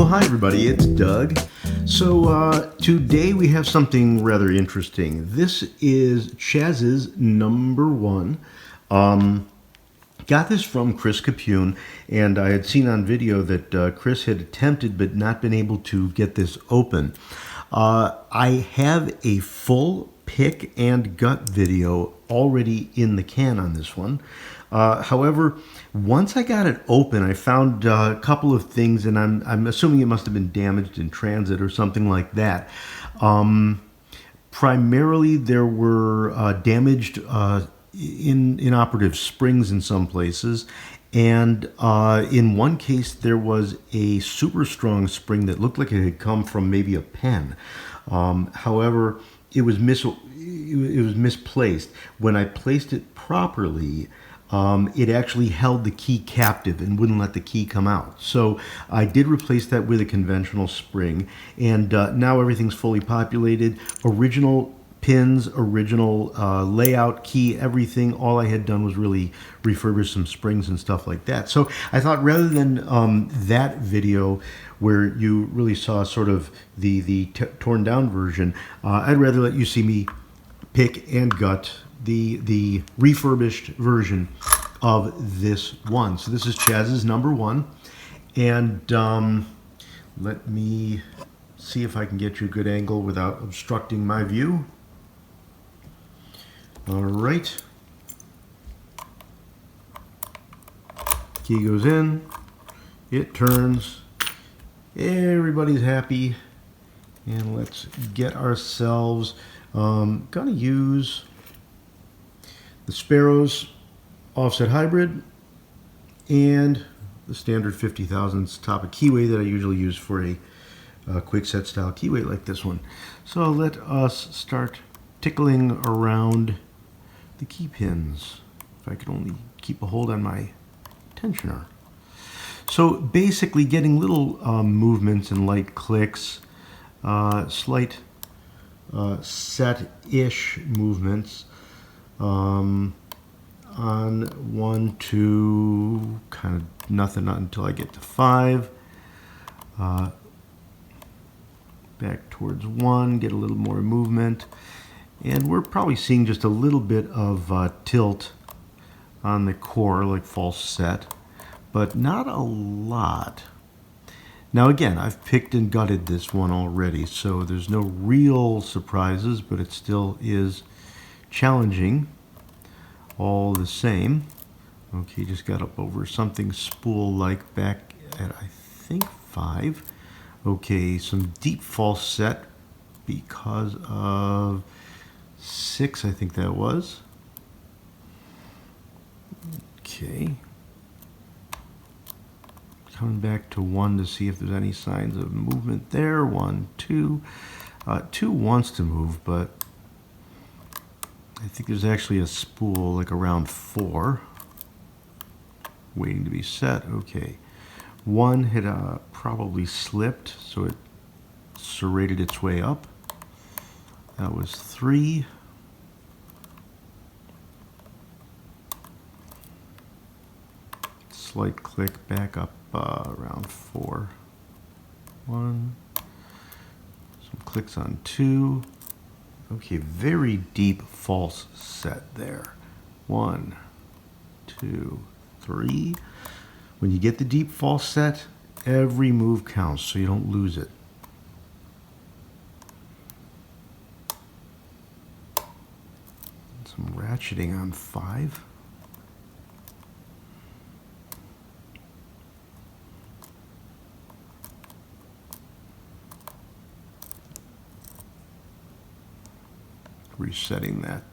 Well, hi everybody, it's Doug. So today we have something rather interesting. This is Chaz's number one. Got this from Chris Capune, and I had seen on video that Chris had attempted but not been able to get this open. I have a full pick and gut video already in the can on this one. However, once I got it open, I found a couple of things, and I'm assuming it must have been damaged in transit or something like that. Primarily, there were damaged inoperative springs in some places, and in one case, there was a super strong spring that looked like it had come from maybe a pen. However, it was misplaced. When I placed it properly, it actually held the key captive and wouldn't let the key come out. So I did replace that with a conventional spring, and now everything's fully populated. Original pins, original layout, key, everything. All I had done was really refurbish some springs and stuff like that. So I thought rather than that video where you really saw sort of the torn down version, I'd rather let you see me pick and gut the refurbished version of this one. So this is Chaz's number one, and let me see if I can get you a good angle without obstructing my view. All right, key goes in, it turns, everybody's happy, and let's get ourselves gonna use the Sparrows offset hybrid and the standard 50 thousandths top of keyway that I usually use for a quick set style keyway like this one. So let us start tickling around the key pins. If I could only keep a hold on my tensioner. So basically getting little movements and light clicks, slight set-ish movements on 1, 2, kind of nothing until I get to 5. Back towards 1, get a little more movement. And we're probably seeing just a little bit of tilt on the core, like false set, but not a lot. Now again, I've picked and gutted this one already, so there's no real surprises, but it still is challenging all the same. Okay, just got up over something spool-like back at, I think, 5. Okay, some deep false set because of 6, I think that was. Okay. Coming back to 1 to see if there's any signs of movement there. 1, 2. 2 wants to move, but I think there's actually a spool like around 4 waiting to be set. Okay. 1 had probably slipped, so it serrated its way up. That was 3. Slight click back up around 4. 1. Some clicks on 2. Okay, very deep false set there. 1, 2, 3. When you get the deep false set, every move counts, so you don't lose it. Some ratcheting on 5. Resetting that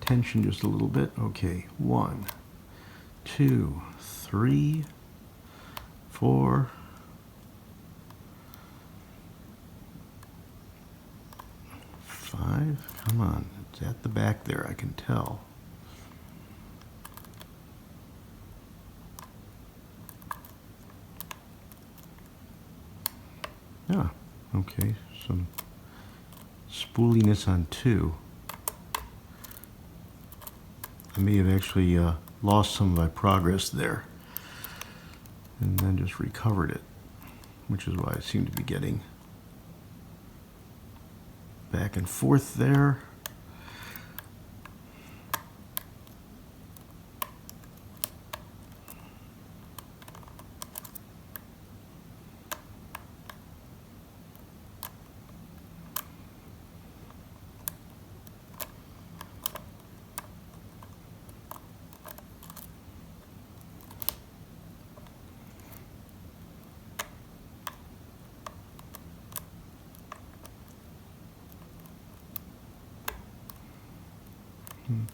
tension just a little bit. Okay, 1, 2, 3, 4, 5. Come on, it's at the back there, I can tell. Yeah, okay, some spooliness on 2. I may have actually lost some of my progress there and then just recovered it. which is why I seem to be getting back and forth there.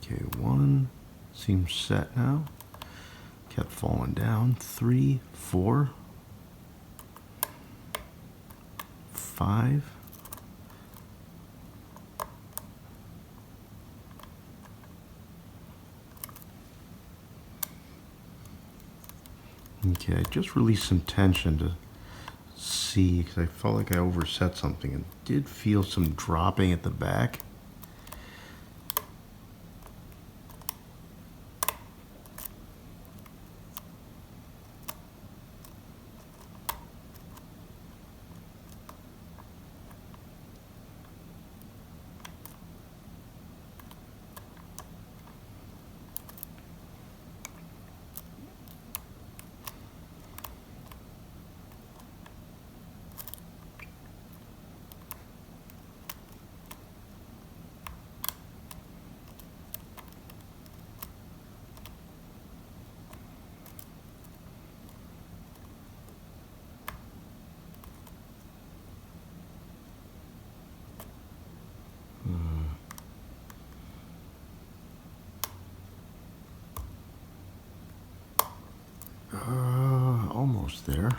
Okay, 1 seems set now. Kept falling down. 3, 4, 5. Okay, I just released some tension to see, because I felt like I overset something and did feel some dropping at the back. Almost there.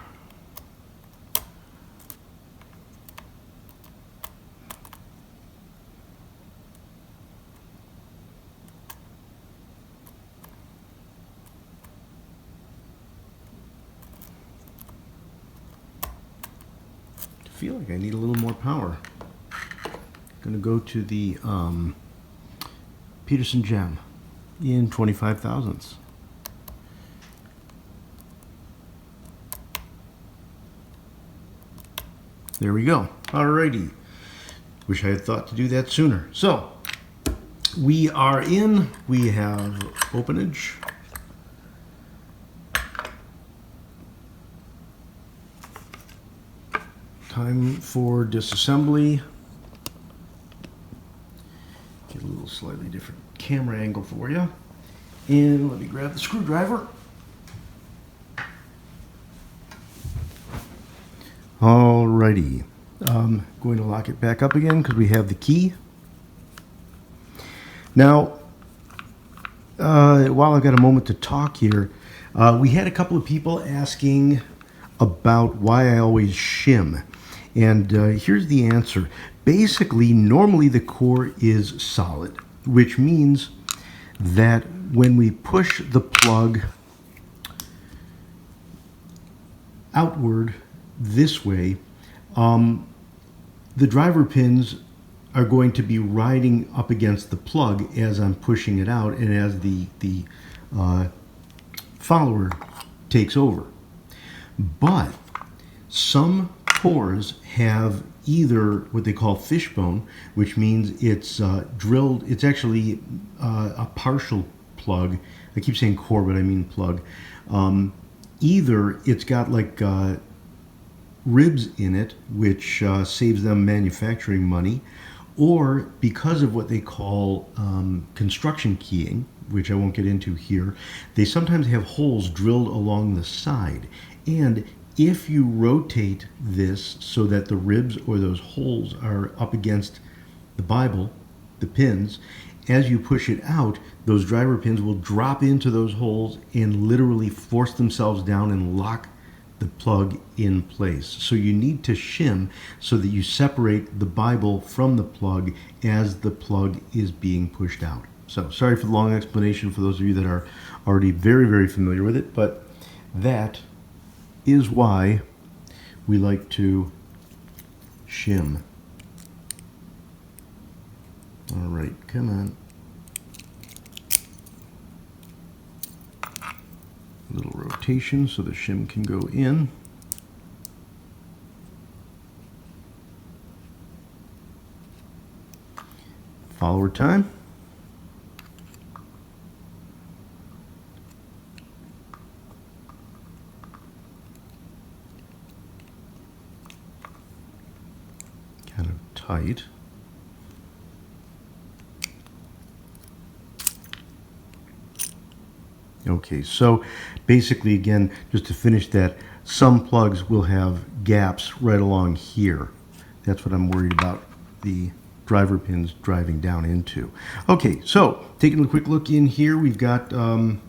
I feel like I need a little more power. Going to go to the Peterson gem in 25 thousandths. There we go. Alrighty. Wish I had thought to do that sooner. So, we are in. We have openage. Time for disassembly. Get a little slightly different camera angle for you. And let me grab the screwdriver. Alrighty, going to lock it back up again because we have the key. Now, while I've got a moment to talk here, we had a couple of people asking about why I always shim. And here's the answer. Basically, normally the core is solid, which means that when we push the plug outward this way, the driver pins are going to be riding up against the plug as I'm pushing it out and as the follower takes over. But some cores have either what they call fishbone, which means it's drilled, it's actually a partial plug. I keep saying core, but I mean plug. Either it's got like ribs in it, which saves them manufacturing money, or because of what they call construction keying, which I won't get into here, they sometimes have holes drilled along the side. And if you rotate this so that the ribs or those holes are up against the Bible, the pins, as you push it out, those driver pins will drop into those holes and literally force themselves down and lock the plug in place. So you need to shim so that you separate the Bible from the plug as the plug is being pushed out. So sorry for the long explanation for those of you that are already very, very familiar with it, but that is why we like to shim. All right, come on. A little rotation so the shim can go in. Follower time. Kind of tight. Okay, so basically, again, just to finish that, some plugs will have gaps right along here. That's what I'm worried about the driver pins driving down into. Okay, so taking a quick look in here, we've got one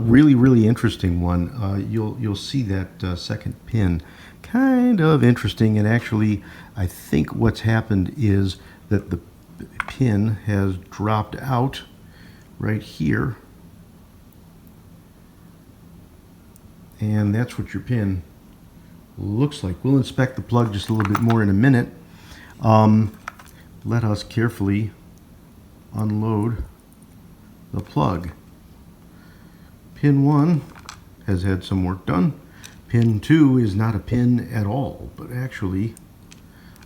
really interesting one. You'll see that second pin, kind of interesting, and actually, I think what's happened is that the pin has dropped out right here. And that's what your pin looks like. We'll inspect the plug just a little bit more in a minute. Let us carefully unload the plug. Pin 1 has had some work done. Pin 2 is not a pin at all, but actually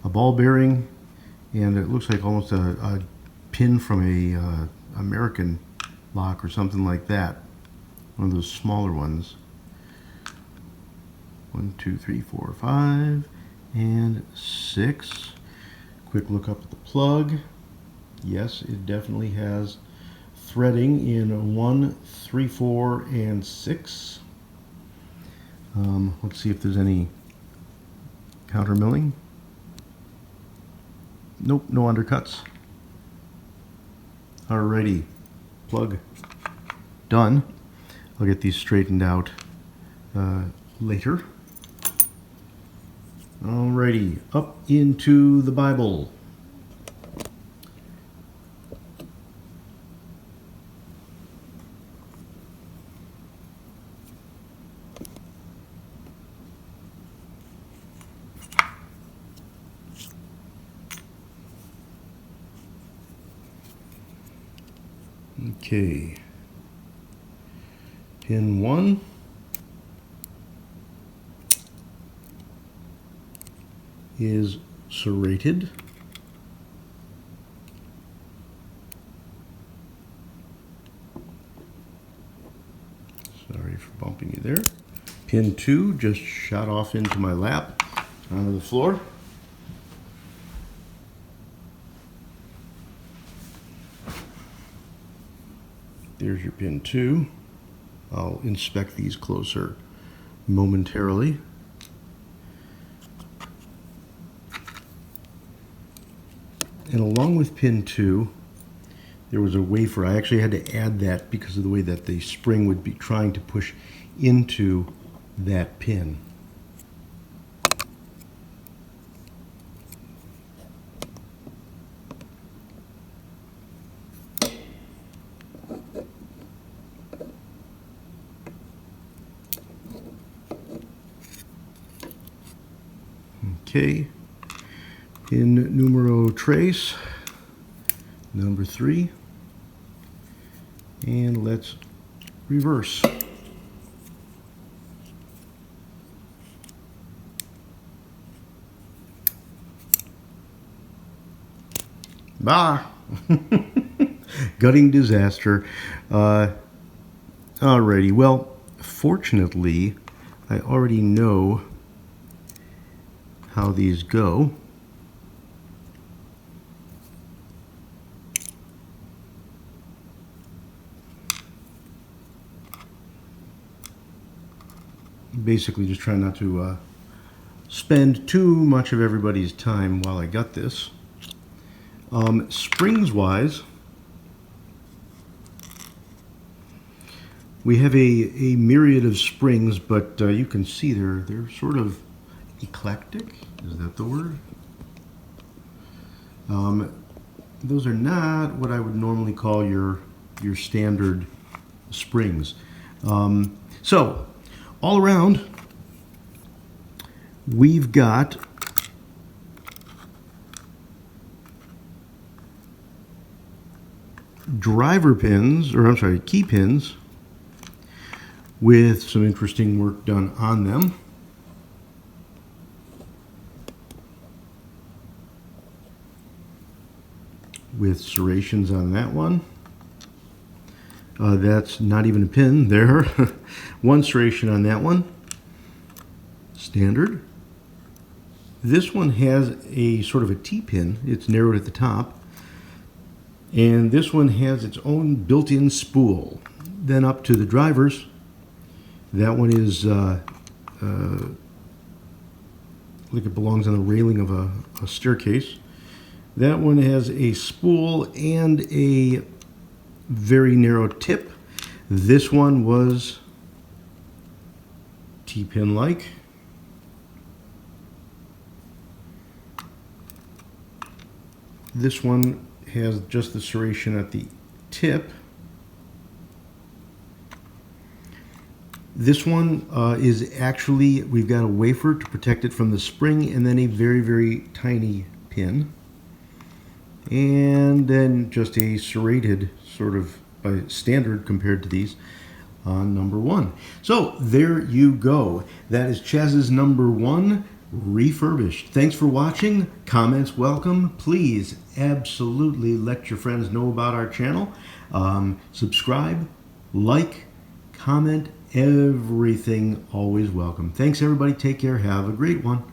a ball bearing, and it looks like almost a pin from a American lock or something like that. One of those smaller ones. 1, 2, 3, 4, 5, and 6. Quick look up at the plug. Yes, it definitely has threading in 1, 3, 4, and 6. Let's see if there's any counter milling. Nope, no undercuts. Alrighty, plug done. I'll get these straightened out later. Alrighty, up into the Bible. Okay, pin 1. Is serrated. Sorry for bumping you there. Pin 2 just shot off into my lap onto the floor. There's your pin 2. I'll inspect these closer momentarily. And along with pin 2, there was a wafer. I actually had to add that because of the way that the spring would be trying to push into that pin. Okay. Pin numero tres, number 3, and let's reverse. Bah! Gutting disaster. Alrighty, well, fortunately, I already know how these go. Basically just trying not to spend too much of everybody's time while I got this. Springs wise, we have a myriad of springs, but you can see they're sort of eclectic. Is that the word? Those are not what I would normally call your standard springs. So all around, we've got driver pins, or I'm sorry, key pins with some interesting work done on them. with serrations on that one. That's not even a pin there. One serration on that one. Standard. This one has a sort of a T-pin. It's narrowed at the top. And this one has its own built-in spool. Then up to the drivers. That one is like it belongs on the railing of a staircase. That one has a spool and a very narrow tip. This one was T-pin like. This one has just the serration at the tip. This one is actually, we've got a wafer to protect it from the spring, and then a very, very tiny pin. And then just a serrated sort of standard compared to these on number one. So there you go. That is Chaz's number one, refurbished. Thanks for watching. Comments welcome. Please absolutely let your friends know about our channel. Subscribe, like, comment, everything always welcome. Thanks everybody. Take care. Have a great one.